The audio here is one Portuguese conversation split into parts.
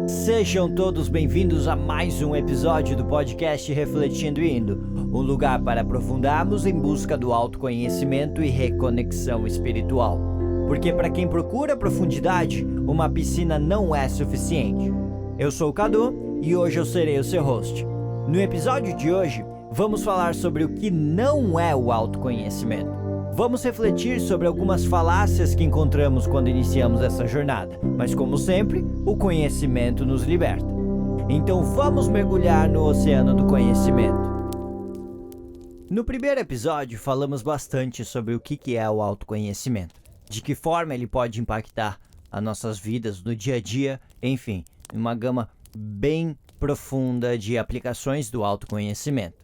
Sejam todos bem-vindos a mais um episódio do podcast Refletindo e Indo, um lugar para aprofundarmos em busca do autoconhecimento e reconexão espiritual. Porque para quem procura profundidade, uma piscina não é suficiente. Eu sou o Cadu e hoje eu serei o seu host. No episódio de hoje, vamos falar sobre o que não é o autoconhecimento. Vamos refletir sobre algumas falácias que encontramos quando iniciamos essa jornada, mas como sempre, o conhecimento nos liberta. Então vamos mergulhar no oceano do conhecimento. No primeiro episódio, falamos bastante sobre o que é o autoconhecimento, de que forma ele pode impactar as nossas vidas no dia a dia, enfim, uma gama bem profunda de aplicações do autoconhecimento.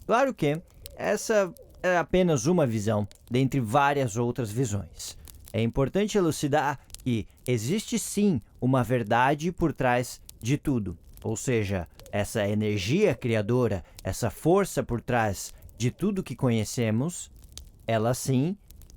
Claro que essa é apenas uma visão, dentre várias outras visões. É importante elucidar que existe sim uma verdade por trás de tudo, ou seja, essa energia criadora, essa força por trás de tudo que conhecemos, ela sim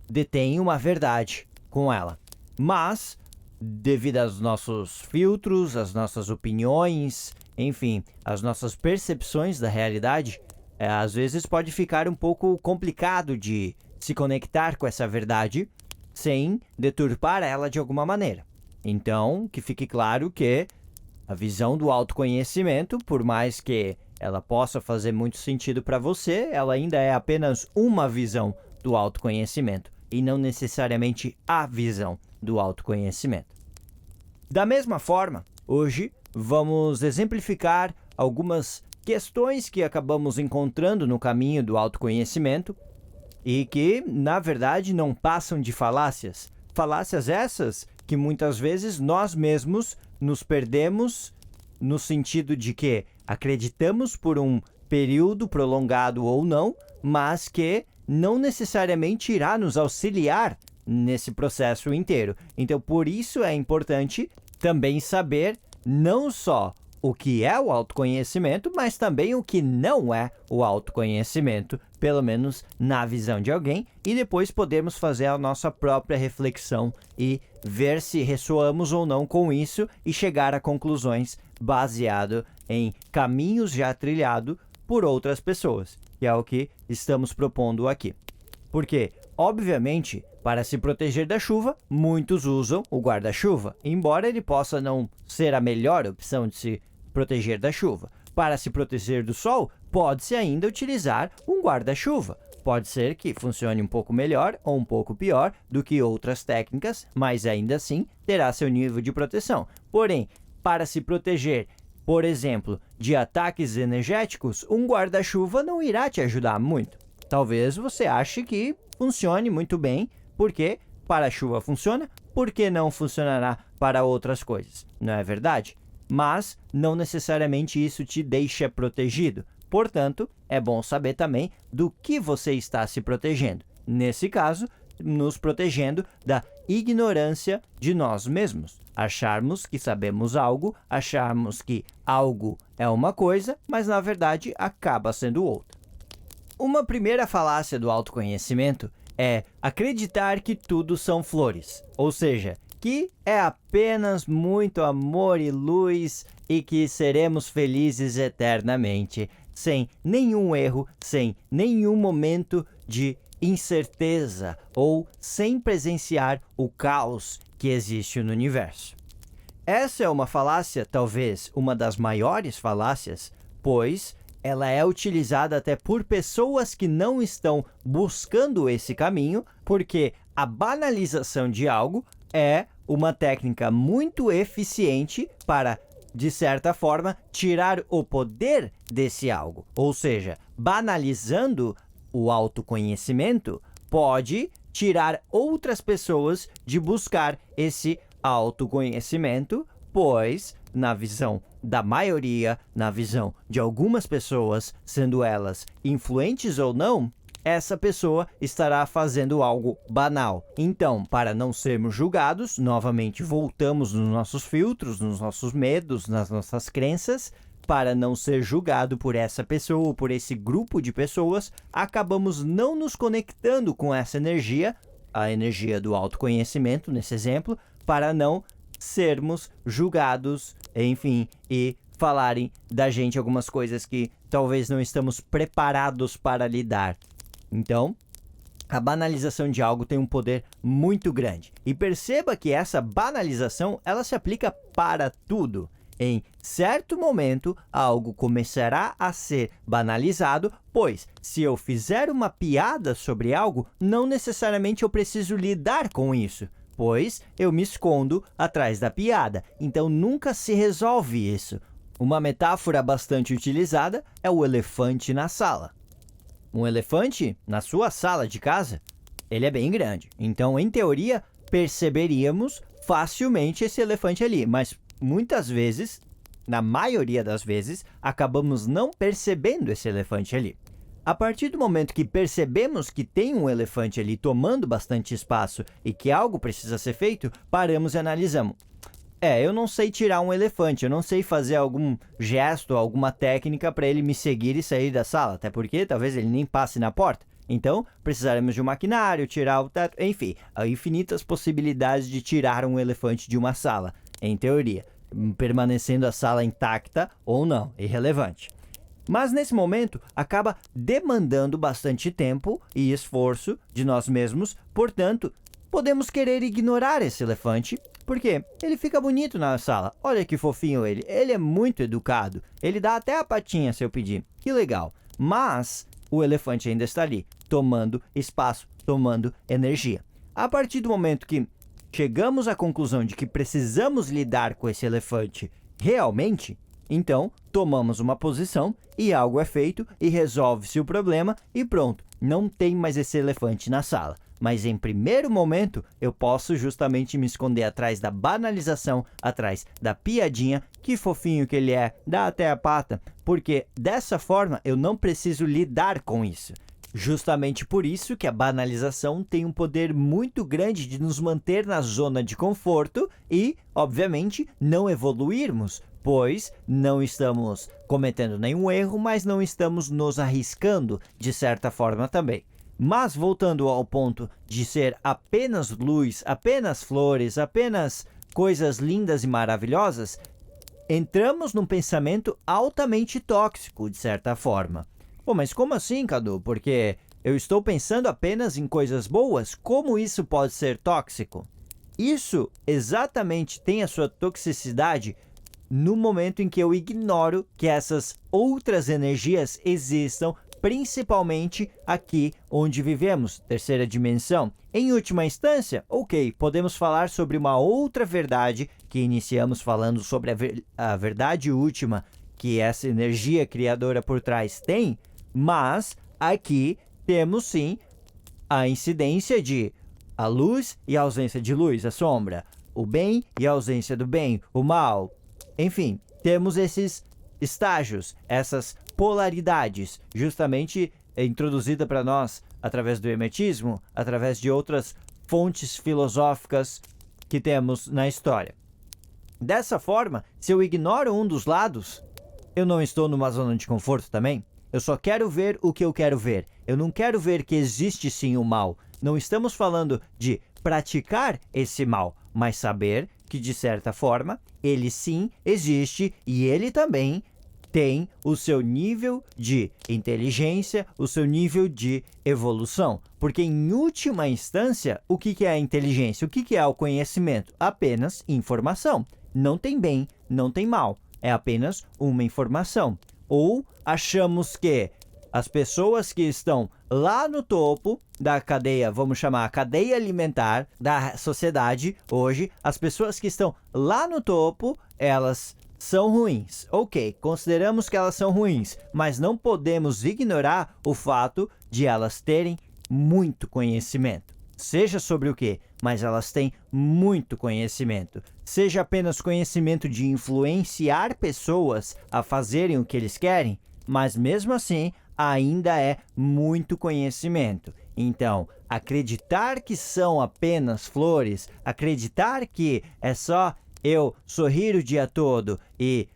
detém uma verdade com ela. Mas, devido aos nossos filtros, às nossas opiniões, enfim, às nossas percepções da realidade, às vezes pode ficar um pouco complicado de se conectar com essa verdade sem deturpar ela de alguma maneira. Então, que fique claro que a visão do autoconhecimento, por mais que ela possa fazer muito sentido para você, ela ainda é apenas uma visão do autoconhecimento e não necessariamente a visão do autoconhecimento. Da mesma forma, hoje vamos exemplificar algumas questões que acabamos encontrando no caminho do autoconhecimento e que, na verdade, não passam de falácias. Falácias essas que muitas vezes nós mesmos nos perdemos no sentido de que acreditamos por um período prolongado ou não, mas que não necessariamente irá nos auxiliar nesse processo inteiro. Então, por isso é importante também saber não só o que é o autoconhecimento, mas também o que não é o autoconhecimento, pelo menos na visão de alguém, e depois podemos fazer a nossa própria reflexão e ver se ressoamos ou não com isso e chegar a conclusões baseado em caminhos já trilhados por outras pessoas, que é o que estamos propondo aqui. Porque, obviamente, para se proteger da chuva, muitos usam o guarda-chuva, embora ele possa não ser a melhor opção de se proteger da chuva. Para se proteger do sol, pode-se ainda utilizar um guarda-chuva. Pode ser que funcione um pouco melhor ou um pouco pior do que outras técnicas, mas ainda assim terá seu nível de proteção. Porém, para se proteger, por exemplo, de ataques energéticos, um guarda-chuva não irá te ajudar muito. Talvez você ache que funcione muito bem, porque para a chuva funciona, por que não funcionará para outras coisas? Não é verdade? Mas não necessariamente isso te deixa protegido. Portanto, é bom saber também do que você está se protegendo. Nesse caso, nos protegendo da ignorância de nós mesmos. Acharmos que sabemos algo, acharmos que algo é uma coisa, mas na verdade acaba sendo outra. Uma primeira falácia do autoconhecimento é acreditar que tudo são flores, ou seja, que é apenas muito amor e luz e que seremos felizes eternamente, sem nenhum erro, sem nenhum momento de incerteza ou sem presenciar o caos que existe no universo. Essa é uma falácia, talvez uma das maiores falácias, pois ela é utilizada até por pessoas que não estão buscando esse caminho, porque a banalização de algo é uma técnica muito eficiente para, de certa forma, tirar o poder desse algo. Ou seja, banalizando o autoconhecimento pode tirar outras pessoas de buscar esse autoconhecimento, pois, na visão da maioria, na visão de algumas pessoas, sendo elas influentes ou não, essa pessoa estará fazendo algo banal. Então, para não sermos julgados, novamente voltamos nos nossos filtros, nos nossos medos, nas nossas crenças. Para não ser julgado por essa pessoa ou por esse grupo de pessoas, acabamos não nos conectando com essa energia, a energia do autoconhecimento, nesse exemplo, para não sermos julgados, enfim, e falarem da gente algumas coisas que talvez não estamos preparados para lidar. Então, a banalização de algo tem um poder muito grande. E perceba que essa banalização, ela se aplica para tudo. Em certo momento, algo começará a ser banalizado, pois se eu fizer uma piada sobre algo, não necessariamente eu preciso lidar com isso, pois eu me escondo atrás da piada. Então nunca se resolve isso. Uma metáfora bastante utilizada é o elefante na sala. Um elefante na sua sala de casa, ele é bem grande. Então, em teoria, perceberíamos facilmente esse elefante ali. Mas muitas vezes, na maioria das vezes, acabamos não percebendo esse elefante ali. A partir do momento que percebemos que tem um elefante ali tomando bastante espaço e que algo precisa ser feito, paramos e analisamos. Eu não sei tirar um elefante, eu não sei fazer algum gesto, alguma técnica para ele me seguir e sair da sala, até porque talvez ele nem passe na porta. Então, precisaremos de um maquinário, tirar o teto, enfim, há infinitas possibilidades de tirar um elefante de uma sala, em teoria, permanecendo a sala intacta ou não, irrelevante. Mas nesse momento, acaba demandando bastante tempo e esforço de nós mesmos, portanto, podemos querer ignorar esse elefante, porque ele fica bonito na sala. Olha que fofinho ele. Ele é muito educado. Ele dá até a patinha se eu pedir. Que legal. Mas o elefante ainda está ali, tomando espaço, tomando energia. A partir do momento que chegamos à conclusão de que precisamos lidar com esse elefante realmente, então tomamos uma posição e algo é feito e resolve-se o problema e pronto. Não tem mais esse elefante na sala. Mas em primeiro momento, eu posso justamente me esconder atrás da banalização, atrás da piadinha, que fofinho que ele é, dá até a pata, porque dessa forma eu não preciso lidar com isso. Justamente por isso que a banalização tem um poder muito grande de nos manter na zona de conforto e, obviamente, não evoluirmos, pois não estamos cometendo nenhum erro, mas não estamos nos arriscando de certa forma também. Mas voltando ao ponto de ser apenas luz, apenas flores, apenas coisas lindas e maravilhosas, entramos num pensamento altamente tóxico, de certa forma. Pô, mas como assim, Cadu? Porque eu estou pensando apenas em coisas boas? Como isso pode ser tóxico? Isso exatamente tem a sua toxicidade no momento em que eu ignoro que essas outras energias existam, principalmente aqui onde vivemos, terceira dimensão. Em última instância, ok, podemos falar sobre uma outra verdade que iniciamos falando sobre a verdade última que essa energia criadora por trás tem, mas aqui temos sim a incidência de a luz e a ausência de luz, a sombra, o bem e a ausência do bem, o mal. Enfim, temos esses estágios, essas polaridades, justamente introduzida para nós através do hermetismo, através de outras fontes filosóficas que temos na história. Dessa forma, se eu ignoro um dos lados, eu não estou numa zona de conforto também? Eu só quero ver o que eu quero ver. Eu não quero ver que existe sim o mal. Não estamos falando de praticar esse mal, mas saber que, de certa forma, ele sim existe e ele também tem o seu nível de inteligência, o seu nível de evolução. Porque, em última instância, o que é a inteligência? O que é o conhecimento? Apenas informação. Não tem bem, não tem mal. É apenas uma informação. Ou achamos que as pessoas que estão lá no topo da cadeia, vamos chamar a cadeia alimentar da sociedade hoje, as pessoas que estão lá no topo, elas são ruins. Ok, consideramos que elas são ruins, mas não podemos ignorar o fato de elas terem muito conhecimento. Seja sobre o que, mas elas têm muito conhecimento. Seja apenas conhecimento de influenciar pessoas a fazerem o que eles querem, mas mesmo assim ainda é muito conhecimento. Então, acreditar que são apenas flores, acreditar que é só eu sorrir o dia todo e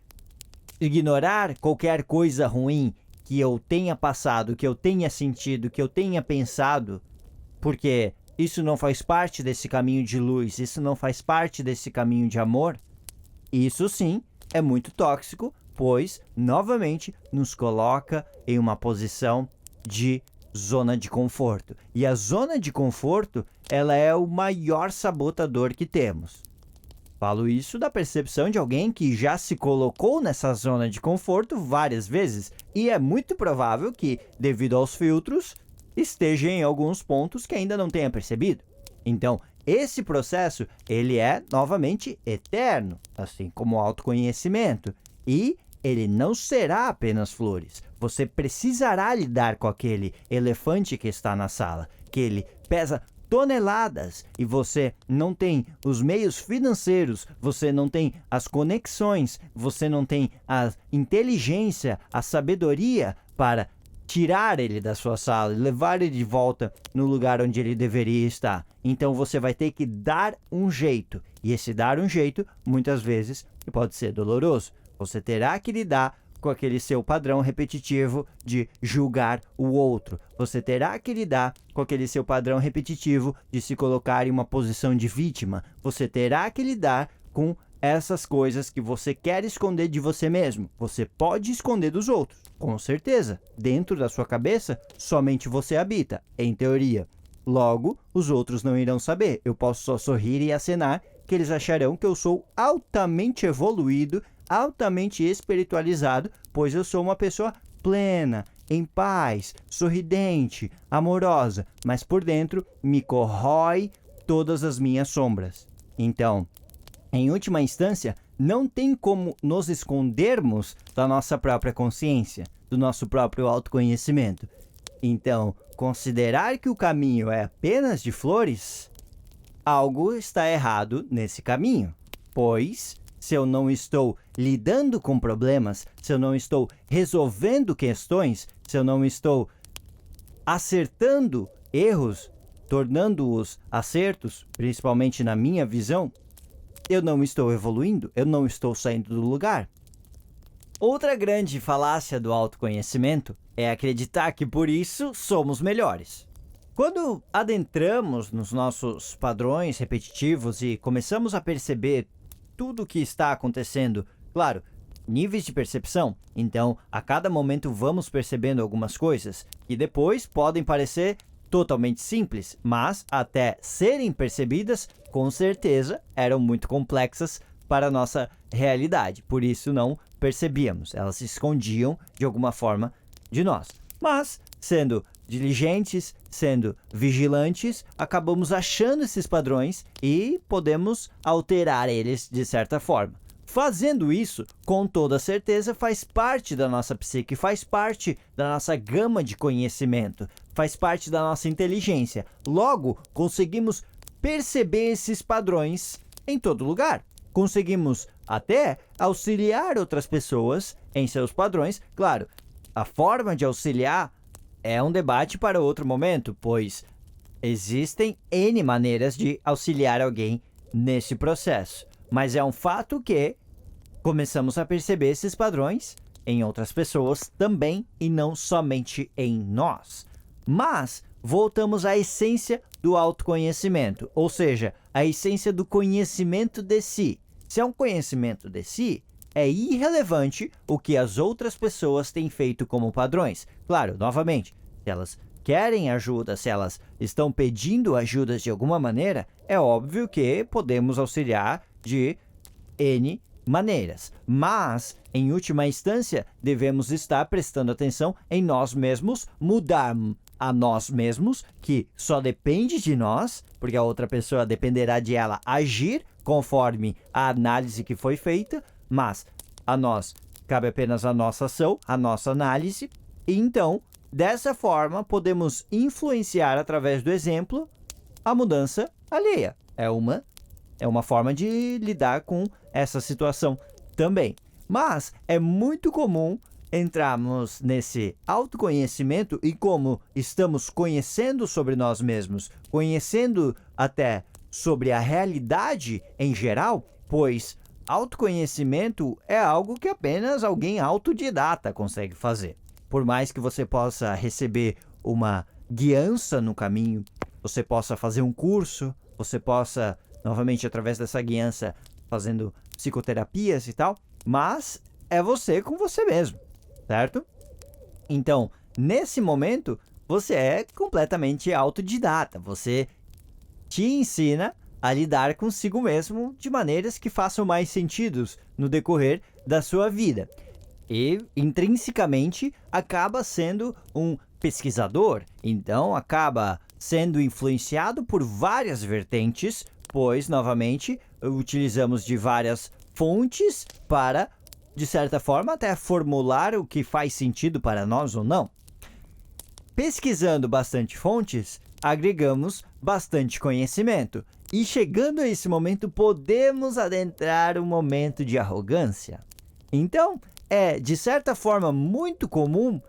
ignorar qualquer coisa ruim que eu tenha passado, que eu tenha sentido, que eu tenha pensado, porque Isso não faz parte desse caminho de luz, isso não faz parte desse caminho de amor. Isso sim é muito tóxico, pois, novamente, nos coloca em uma posição de zona de conforto. E a zona de conforto, ela é o maior sabotador que temos. Falo isso da percepção de alguém que já se colocou nessa zona de conforto várias vezes. E é muito provável que, devido aos filtros, esteja em alguns pontos que ainda não tenha percebido. Então, esse processo, ele é, novamente, eterno, assim como o autoconhecimento. E ele não será apenas flores. Você precisará lidar com aquele elefante que está na sala, que ele pesa toneladas e você não tem os meios financeiros, você não tem as conexões, você não tem a inteligência, a sabedoria para tirar ele da sua sala e levar ele de volta no lugar onde ele deveria estar. Então você vai ter que dar um jeito. E esse dar um jeito, muitas vezes, pode ser doloroso. Você terá que lidar com aquele seu padrão repetitivo de julgar o outro. Você terá que lidar com aquele seu padrão repetitivo de se colocar em uma posição de vítima. Você terá que lidar com essas coisas que você quer esconder de você mesmo. Você pode esconder dos outros, com certeza. Dentro da sua cabeça, somente você habita, em teoria. Logo, os outros não irão saber. Eu posso só sorrir e acenar que eles acharão que eu sou altamente evoluído, altamente espiritualizado, pois eu sou uma pessoa plena, em paz, sorridente, amorosa, mas por dentro me corrói todas as minhas sombras. Então, em última instância, não tem como nos escondermos da nossa própria consciência, do nosso próprio autoconhecimento. Então, considerar que o caminho é apenas de flores, algo está errado nesse caminho, pois se eu não estou lidando com problemas, se eu não estou resolvendo questões, se eu não estou acertando erros, tornando-os acertos, principalmente na minha visão, eu não estou evoluindo, eu não estou saindo do lugar. Outra grande falácia do autoconhecimento é acreditar que por isso somos melhores. Quando adentramos nos nossos padrões repetitivos e começamos a perceber tudo o que está acontecendo, claro, níveis de percepção, então a cada momento vamos percebendo algumas coisas que depois podem parecer totalmente simples, mas até serem percebidas, com certeza eram muito complexas para a nossa realidade, por isso não percebíamos, elas se escondiam de alguma forma de nós. Mas, sendo diligentes, sendo vigilantes, acabamos achando esses padrões e podemos alterar eles de certa forma. Fazendo isso, com toda certeza, faz parte da nossa psique, faz parte da nossa gama de conhecimento, faz parte da nossa inteligência. Logo, conseguimos perceber esses padrões em todo lugar. Conseguimos até auxiliar outras pessoas em seus padrões. Claro, a forma de auxiliar é um debate para outro momento, pois existem N maneiras de auxiliar alguém nesse processo. Mas é um fato que começamos a perceber esses padrões em outras pessoas também e não somente em nós. Mas voltamos à essência do autoconhecimento, ou seja, a essência do conhecimento de si. Se é um conhecimento de si, é irrelevante o que as outras pessoas têm feito como padrões. Claro, novamente, se elas querem ajuda, se elas estão pedindo ajuda de alguma maneira, é óbvio que podemos auxiliar de N maneiras. Mas, em última instância, devemos estar prestando atenção em nós mesmos, mudar a nós mesmos, que só depende de nós, porque a outra pessoa dependerá de ela agir conforme a análise que foi feita, mas a nós cabe apenas a nossa ação, a nossa análise, e então, dessa forma, podemos influenciar através do exemplo a mudança alheia. É uma forma de lidar com essa situação também. Mas é muito comum entrarmos nesse autoconhecimento e como estamos conhecendo sobre nós mesmos, conhecendo até sobre a realidade em geral, pois autoconhecimento é algo que apenas alguém autodidata consegue fazer. Por mais que você possa receber uma guiança no caminho, você possa fazer um curso, você possa, novamente, através dessa guiança, fazendo psicoterapias e tal, mas é você com você mesmo, certo? Então, nesse momento, você é completamente autodidata, você te ensina a lidar consigo mesmo de maneiras que façam mais sentido no decorrer da sua vida. E, intrinsecamente, acaba sendo um pesquisador, então acaba sendo influenciado por várias vertentes, pois, novamente, utilizamos de várias fontes para, de certa forma, até formular o que faz sentido para nós ou não. Pesquisando bastante fontes, agregamos bastante conhecimento. E chegando a esse momento, podemos adentrar um momento de arrogância. Então, é, de certa forma, muito comum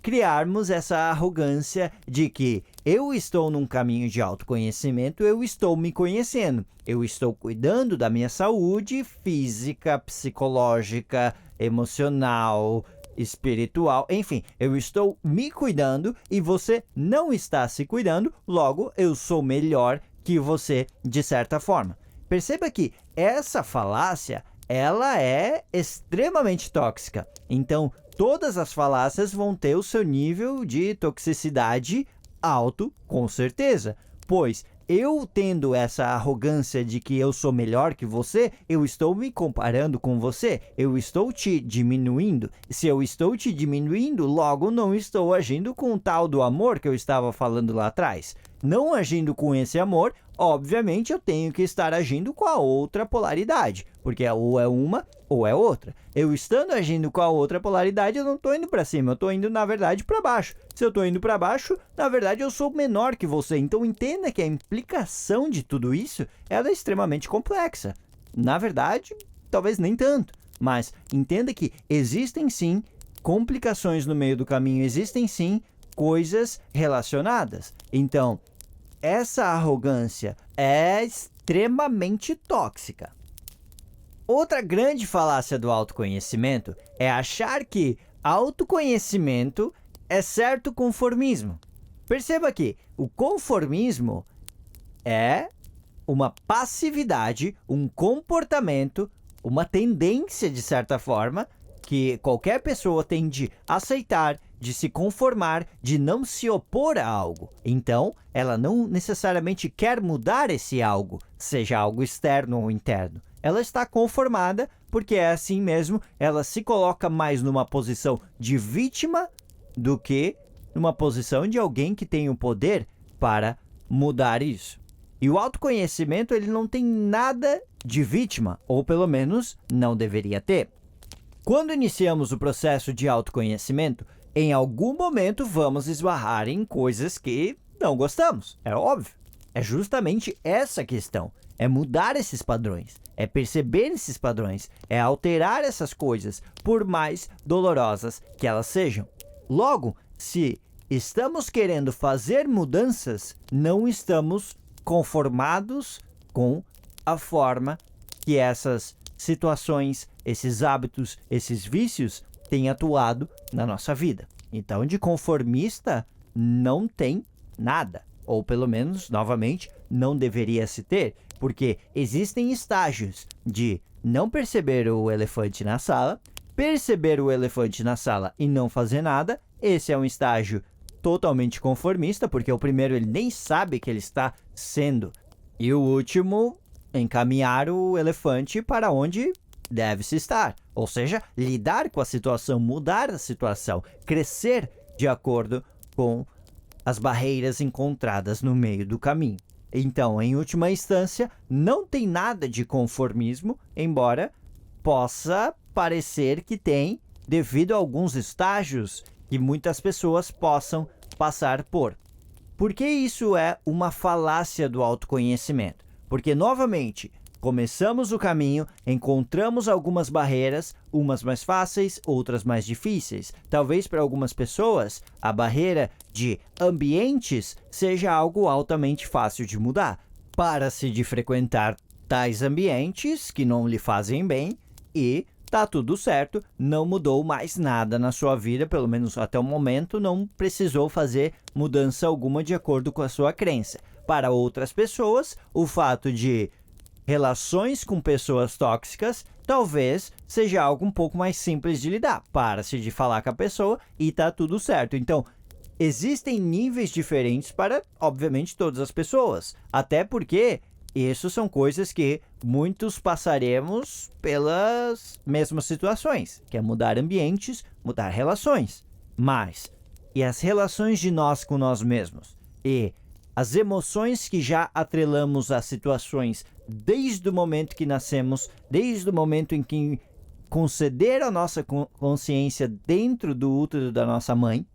criarmos essa arrogância de que eu estou num caminho de autoconhecimento, eu estou me conhecendo, eu estou cuidando da minha saúde física, psicológica, emocional, espiritual, enfim, eu estou me cuidando e você não está se cuidando, logo eu sou melhor que você de certa forma. Perceba que essa falácia, ela é extremamente tóxica. Então, todas as falácias vão ter o seu nível de toxicidade alto, com certeza. Pois eu tendo essa arrogância de que eu sou melhor que você, eu estou me comparando com você, eu estou te diminuindo. Se eu estou te diminuindo, logo não estou agindo com o tal do amor que eu estava falando lá atrás. Não agindo com esse amor, obviamente eu tenho que estar agindo com a outra polaridade, porque ou é uma ou é outra. Eu estando agindo com a outra polaridade, eu não estou indo para cima, eu estou indo, na verdade, para baixo. Se eu estou indo para baixo, na verdade, eu sou menor que você. Então, entenda que a implicação de tudo isso, ela é extremamente complexa. Na verdade, talvez nem tanto, mas entenda que existem sim complicações no meio do caminho, existem sim coisas relacionadas. Então, essa arrogância é extremamente tóxica. Outra grande falácia do autoconhecimento é achar que autoconhecimento é certo conformismo. Perceba que o conformismo é uma passividade, um comportamento, uma tendência de certa forma que qualquer pessoa tem de aceitar, de se conformar, de não se opor a algo. Então, ela não necessariamente quer mudar esse algo, seja algo externo ou interno. Ela está conformada porque é assim mesmo, ela se coloca mais numa posição de vítima do que numa posição de alguém que tem o poder para mudar isso. E o autoconhecimento, ele não tem nada de vítima, ou pelo menos não deveria ter. Quando iniciamos o processo de autoconhecimento, em algum momento vamos esbarrar em coisas que não gostamos, é óbvio. É justamente essa questão, é mudar esses padrões, é perceber esses padrões, é alterar essas coisas, por mais dolorosas que elas sejam. Logo, se estamos querendo fazer mudanças, não estamos conformados com a forma que essas situações, esses hábitos, esses vícios têm atuado na nossa vida. Então, de conformista não tem nada, ou pelo menos, novamente, não deveria se ter, porque existem estágios de não perceber o elefante na sala, perceber o elefante na sala e não fazer nada. Esse é um estágio totalmente conformista, porque o primeiro ele nem sabe que ele está sendo, e o último, encaminhar o elefante para onde deve se estar, ou seja, lidar com a situação, mudar a situação, crescer de acordo com as barreiras encontradas no meio do caminho. Então, em última instância, não tem nada de conformismo, embora possa parecer que tem, devido a alguns estágios que muitas pessoas possam passar por. Por que isso é uma falácia do autoconhecimento? Porque, novamente, começamos o caminho, encontramos algumas barreiras, umas mais fáceis, outras mais difíceis. Talvez para algumas pessoas, a barreira de ambientes seja algo altamente fácil de mudar. Para-se de frequentar tais ambientes que não lhe fazem bem e tá tudo certo, não mudou mais nada na sua vida, pelo menos até o momento, não precisou fazer mudança alguma de acordo com a sua crença. para outras pessoas, o fato de relações com pessoas tóxicas talvez seja algo um pouco mais simples de lidar. Para-se de falar com a pessoa e tá tudo certo. Então, existem níveis diferentes para, obviamente, todas as pessoas. Até porque isso são coisas que muitos passaremos pelas mesmas situações, que é mudar ambientes, mudar relações. Mas, e as relações de nós com nós mesmos? E as emoções que já atrelamos às situações desde o momento que nascemos, desde o momento em que concederam a nossa consciência dentro do útero da nossa mãe,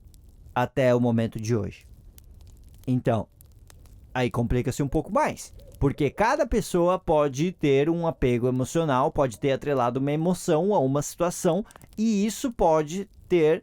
até o momento de hoje. Então, aí complica-se um pouco mais, porque cada pessoa pode ter um apego emocional, pode ter atrelado uma emoção a uma situação, e isso pode ter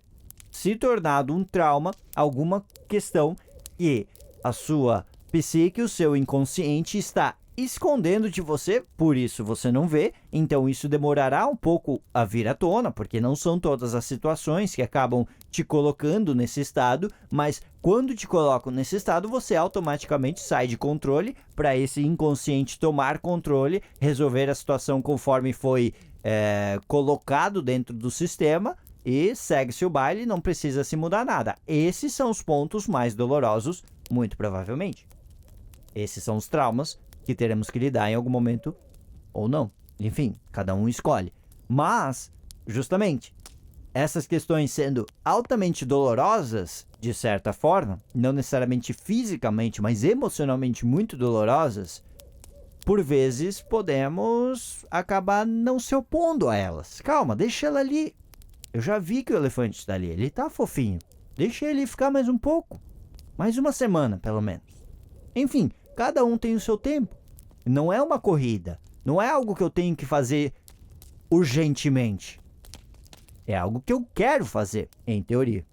se tornado um trauma, alguma questão que a sua psique, o seu inconsciente está escondendo de você, por isso você não vê. Então isso demorará um pouco a vir à tona, porque não são todas as situações que acabam te colocando nesse estado, mas quando te colocam nesse estado, você automaticamente sai de controle para esse inconsciente tomar controle, resolver a situação conforme foi colocado dentro do sistema e segue-se o baile, não precisa se mudar nada. Esses são os pontos mais dolorosos, muito provavelmente. Esses são os traumas que teremos que lidar em algum momento ou não. Enfim, cada um escolhe. Mas, justamente, essas questões sendo altamente dolorosas, de certa forma, não necessariamente fisicamente, mas emocionalmente muito dolorosas, por vezes podemos acabar não se opondo a elas. Calma, deixa ela ali. Eu já vi que o elefante está ali, ele está fofinho. Deixa ele ficar mais um pouco. Mais uma semana, pelo menos. Enfim, cada um tem o seu tempo. Não é uma corrida. Não é algo que eu tenho que fazer urgentemente. É algo que eu quero fazer, em teoria.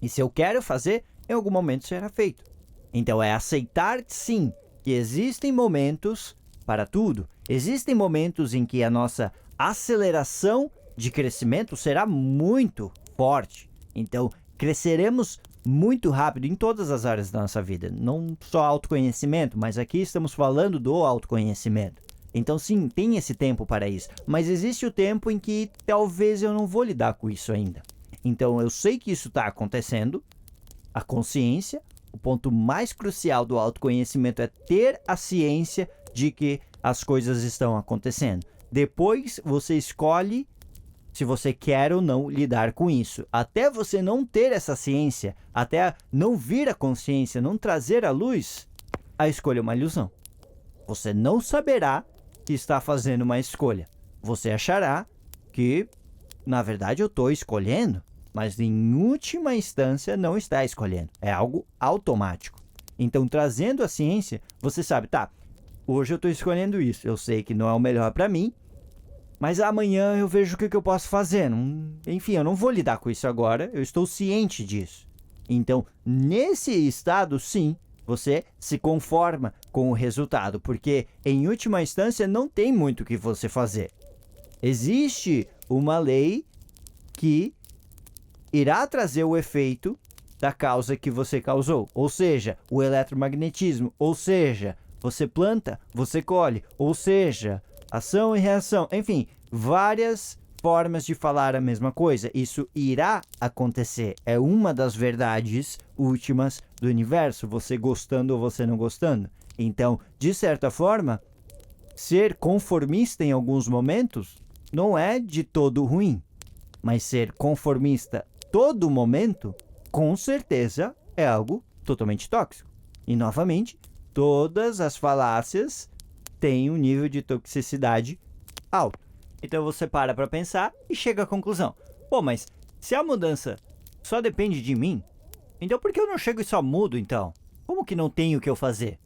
E se eu quero fazer, em algum momento será feito. Então é aceitar, sim, que existem momentos para tudo. Existem momentos em que a nossa aceleração de crescimento será muito forte. Então, cresceremos muito rápido em todas as áreas da nossa vida. Não só autoconhecimento, mas aqui estamos falando do autoconhecimento. Então, sim, tem esse tempo para isso. Mas existe o tempo em que talvez eu não vou lidar com isso ainda. Então, eu sei que isso está acontecendo. A consciência, o ponto mais crucial do autoconhecimento é ter a ciência de que as coisas estão acontecendo. Depois, você escolhe se você quer ou não lidar com isso. Até você não ter essa ciência, até não vir a consciência, não trazer à luz, a escolha é uma ilusão. Você não saberá que está fazendo uma escolha. Você achará que, na verdade, eu estou escolhendo, mas em última instância não está escolhendo. É algo automático. Então, trazendo a ciência, você sabe, tá, hoje eu estou escolhendo isso. Eu sei que não é o melhor para mim, mas amanhã eu vejo o que eu posso fazer. Enfim, eu não vou lidar com isso agora. Eu estou ciente disso. Então, nesse estado, sim, você se conforma com o resultado. Porque, em última instância, não tem muito o que você fazer. Existe uma lei que irá trazer o efeito da causa que você causou. Ou seja, o eletromagnetismo. Ou seja, você planta, você colhe. Ou seja, ação e reação, enfim, várias formas de falar a mesma coisa. Isso irá acontecer. É uma das verdades últimas do universo, você gostando ou você não gostando. Então, de certa forma, ser conformista em alguns momentos não é de todo ruim. Mas ser conformista todo momento, com certeza, é algo totalmente tóxico. E, novamente, todas as falácias tem um nível de toxicidade alto. Então você para pensar e chega à conclusão. Pô, mas se a mudança só depende de mim, então por que eu não chego e só mudo então? Como que não tem o que eu fazer?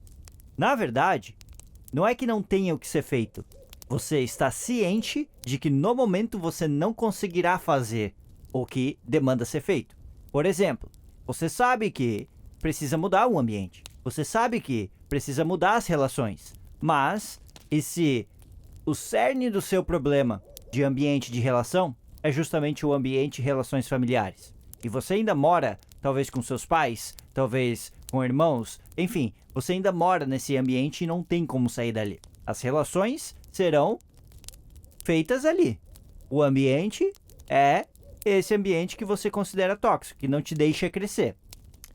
Na verdade, não é que não tenha o que ser feito. Você está ciente de que no momento você não conseguirá fazer o que demanda ser feito. Por exemplo, você sabe que precisa mudar o ambiente. Você sabe que precisa mudar as relações. Mas, e se o cerne do seu problema de ambiente de relação é justamente o ambiente de relações familiares? E você ainda mora, talvez com seus pais, talvez com irmãos, enfim, você ainda mora nesse ambiente e não tem como sair dali. As relações serão feitas ali. O ambiente é esse ambiente que você considera tóxico, que não te deixa crescer.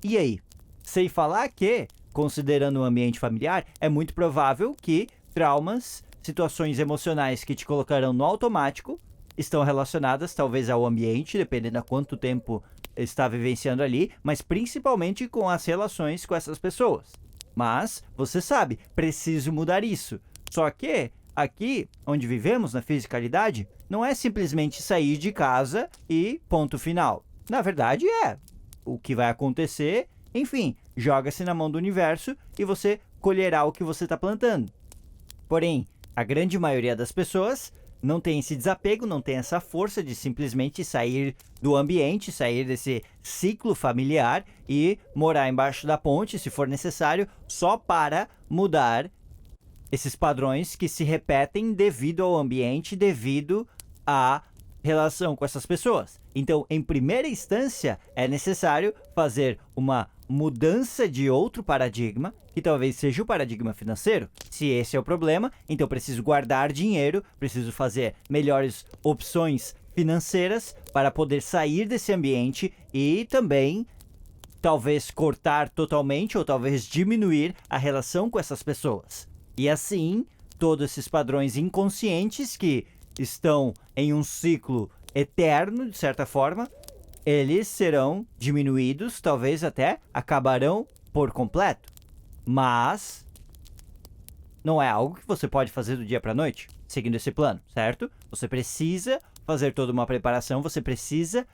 E aí? Sem falar que, considerando o ambiente familiar, é muito provável que traumas, situações emocionais que te colocarão no automático estão relacionadas talvez ao ambiente, dependendo de quanto tempo está vivenciando ali, mas principalmente com as relações com essas pessoas. Mas, você sabe, preciso mudar isso. Só que, aqui, onde vivemos, na fisicalidade, não é simplesmente sair de casa e ponto final. Na verdade, o que vai acontecer, enfim, joga-se na mão do universo e você colherá o que você está plantando. Porém, a grande maioria das pessoas não tem esse desapego, não tem essa força de simplesmente sair do ambiente, sair desse ciclo familiar e morar embaixo da ponte, se for necessário, só para mudar esses padrões que se repetem devido ao ambiente, devido à relação com essas pessoas. Então, em primeira instância, é necessário fazer uma mudança de outro paradigma, que talvez seja o paradigma financeiro. Se esse é o problema, então preciso guardar dinheiro, preciso fazer melhores opções financeiras para poder sair desse ambiente e também talvez cortar totalmente ou talvez diminuir a relação com essas pessoas. E assim, todos esses padrões inconscientes que estão em um ciclo eterno, de certa forma, eles serão diminuídos, talvez até acabarão por completo. Mas não é algo que você pode fazer do dia para a noite, seguindo esse plano, certo? Você precisa fazer toda uma preparação, você precisa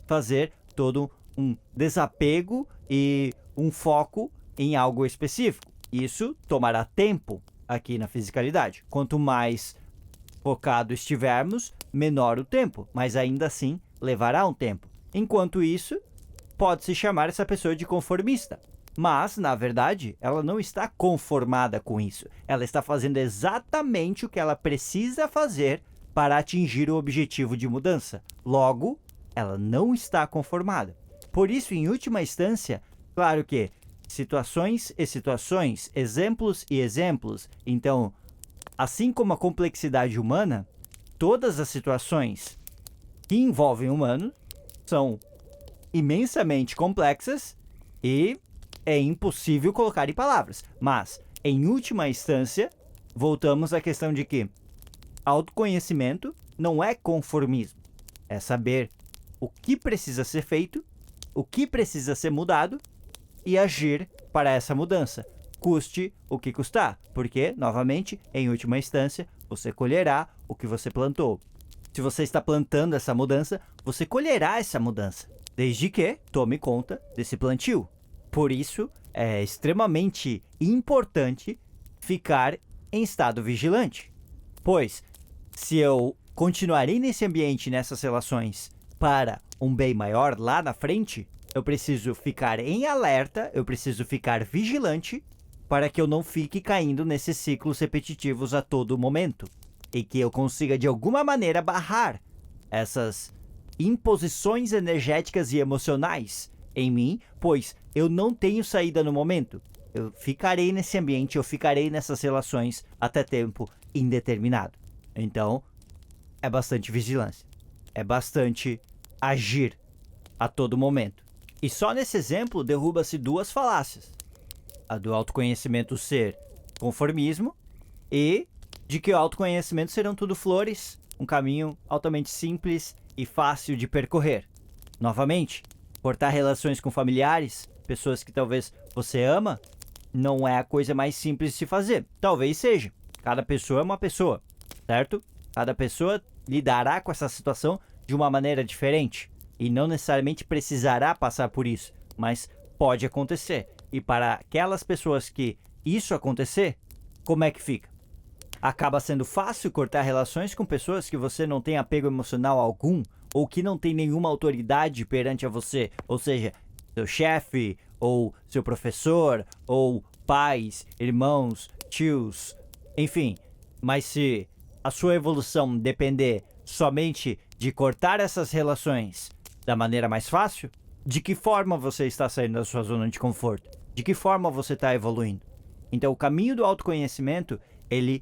fazer todo um desapego e um foco em algo específico. Isso tomará tempo aqui na fisicalidade. Quanto mais focado estivermos, menor o tempo, mas ainda assim levará um tempo. Enquanto isso, pode-se chamar essa pessoa de conformista. Mas, na verdade, ela não está conformada com isso. Ela está fazendo exatamente o que ela precisa fazer para atingir o objetivo de mudança. Logo, ela não está conformada. Por isso, em última instância, claro que situações e situações, exemplos e exemplos. Então, assim como a complexidade humana, todas as situações que envolvem humanos são imensamente complexas e é impossível colocar em palavras. Mas, em última instância, voltamos à questão de que autoconhecimento não é conformismo. É saber o que precisa ser feito, o que precisa ser mudado e agir para essa mudança, custe o que custar. Porque, novamente, em última instância, você colherá o que você plantou. Se você está plantando essa mudança, você colherá essa mudança, desde que tome conta desse plantio. Por isso, é extremamente importante ficar em estado vigilante. Pois, se eu continuarei nesse ambiente, nessas relações, para um bem maior lá na frente, eu preciso ficar em alerta, eu preciso ficar vigilante para que eu não fique caindo nesses ciclos repetitivos a todo momento. E que eu consiga, de alguma maneira, barrar essas imposições energéticas e emocionais em mim, pois eu não tenho saída no momento. Eu ficarei nesse ambiente, eu ficarei nessas relações até tempo indeterminado. Então, é bastante vigilância. É bastante agir a todo momento. E só nesse exemplo derruba-se duas falácias. A do autoconhecimento ser conformismo e de que o autoconhecimento serão tudo flores, um caminho altamente simples e fácil de percorrer. Novamente, cortar relações com familiares, pessoas que talvez você ama, não é a coisa mais simples de se fazer. Talvez seja. Cada pessoa é uma pessoa, certo? Cada pessoa lidará com essa situação de uma maneira diferente e não necessariamente precisará passar por isso, mas pode acontecer. E para aquelas pessoas que isso acontecer, como é que fica? Acaba sendo fácil cortar relações com pessoas que você não tem apego emocional algum ou que não tem nenhuma autoridade perante a você, ou seja, seu chefe, ou seu professor, ou pais, irmãos, tios, enfim. Mas se a sua evolução depender somente de cortar essas relações da maneira mais fácil, de que forma você está saindo da sua zona de conforto? De que forma você está evoluindo? Então, o caminho do autoconhecimento, ele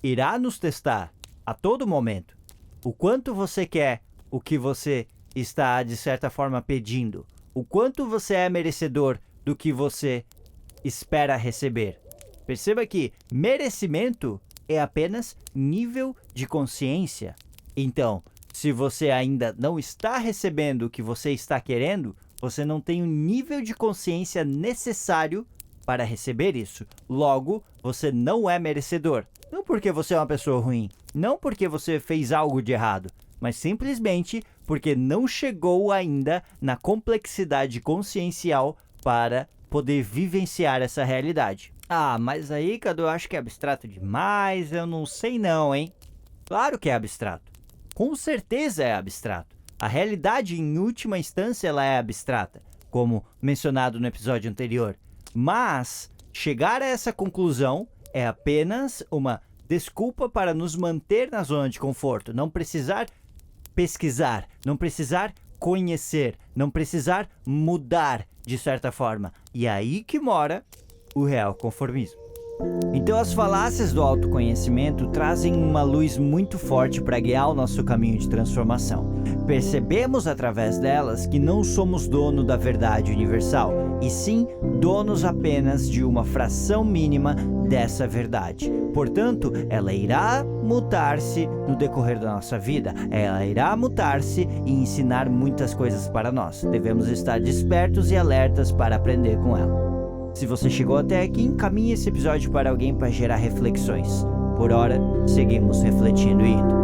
irá nos testar a todo momento. O quanto você quer o que você está, de certa forma, pedindo. O quanto você é merecedor do que você espera receber. Perceba que merecimento é apenas nível de consciência. Então, se você ainda não está recebendo o que você está querendo, você não tem o nível de consciência necessário para receber isso. Logo, você não é merecedor. Não porque você é uma pessoa ruim, não porque você fez algo de errado, mas simplesmente porque não chegou ainda na complexidade consciencial para poder vivenciar essa realidade. Ah, mas aí, Cadu, eu acho que é abstrato demais, eu não sei não, hein? Claro que é abstrato. Com certeza é abstrato. A realidade, em última instância, ela é abstrata, como mencionado no episódio anterior. Mas chegar a essa conclusão é apenas uma desculpa para nos manter na zona de conforto, não precisar pesquisar, não precisar conhecer, não precisar mudar de certa forma. E é aí que mora o real conformismo. Então as falácias do autoconhecimento trazem uma luz muito forte para guiar o nosso caminho de transformação. Percebemos através delas que não somos dono da verdade universal, e sim donos apenas de uma fração mínima dessa verdade. Portanto, ela irá mutar-se no decorrer da nossa vida, ela irá mutar-se e ensinar muitas coisas para nós. Devemos estar despertos e alertas para aprender com ela. Se você chegou até aqui, encaminhe esse episódio para alguém para gerar reflexões. Por hora, seguimos refletindo e indo.